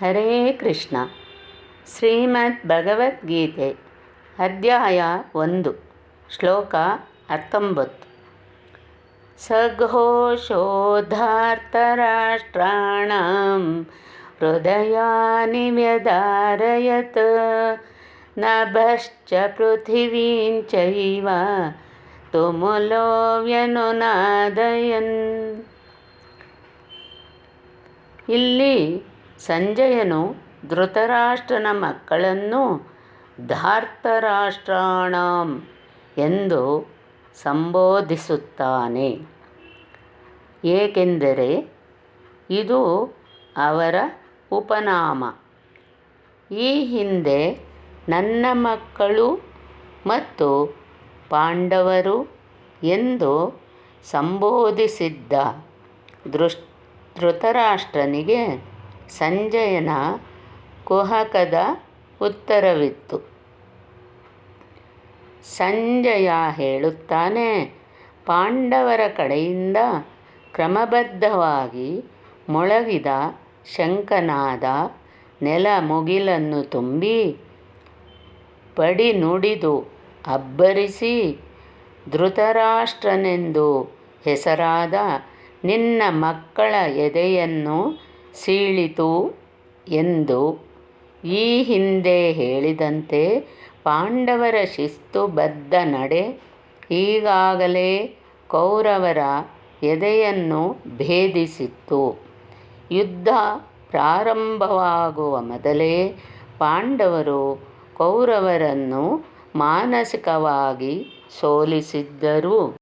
ಹರೇ ಕೃಷ್ಣ. ಶ್ರೀಮದ್ ಭಗವದ್ಗೀತೆ ಅಧ್ಯಾಯ 1 ಶ್ಲೋಕ 19. ಸಘೋಷೋದ್ಧಾರ್ತರಾಷ್ಟ್ರಾಣಾಂ ಹೃದಯಾನಿ ವ್ಯಧಾರಯತ್ ನಭಶ್ಚ ಪೃಥಿವೀಂ ಚೈವ ತುಮುಲೋ ವ್ಯನುನಾದಯನ್. ಇಲ್ಲಿ ಸಂಜಯನು ಧೃತರಾಷ್ಟ್ರನ ಮಕ್ಕಳನ್ನು ಧಾರ್ತರಾಷ್ಟ್ರಾಣಾಂ ಎಂದು ಸಂಬೋಧಿಸುತ್ತಾನೆ, ಏಕೆಂದರೆ ಇದು ಅವರ ಉಪನಾಮ. ಈ ಹಿಂದೆ ನನ್ನ ಮಕ್ಕಳು ಮತ್ತು ಪಾಂಡವರು ಎಂದು ಸಂಬೋಧಿಸಿದ್ದ ಧೃತರಾಷ್ಟ್ರನಿಗೆ ಸಂಜಯನ ಕುಹಕದ ಉತ್ತರವಿತ್ತು. ಸಂಜಯ ಹೇಳುತ್ತಾನೆ, ಪಾಂಡವರ ಕಡೆಯಿಂದ ಕ್ರಮಬದ್ಧವಾಗಿ ಮೊಳಗಿದ ಶಂಖನಾದ ನೆಲ ಮುಗಿಲನ್ನು ತುಂಬಿ ಪಡಿ ನುಡಿದು ಅಬ್ಬರಿಸಿ ಧೃತರಾಷ್ಟ್ರನೆಂದು ಹೆಸರಾದ ನಿನ್ನ ಮಕ್ಕಳ ಎದೆಯನ್ನು ಸೀಳಿತು ಎಂದು ಈ ಹಿಂದೆ ಹೇಳಿದಂತೆ ಪಾಂಡವರ ಶಿಸ್ತುಬದ್ಧ ನಡೆ ಈಗಾಗಲೇ ಕೌರವರ ಎದೆಯನ್ನು ಭೇದಿಸಿತ್ತು. ಯುದ್ಧ ಪ್ರಾರಂಭವಾಗುವ ಮೊದಲೇ ಪಾಂಡವರು ಕೌರವರನ್ನು ಮಾನಸಿಕವಾಗಿ ಸೋಲಿಸಿದ್ದರು.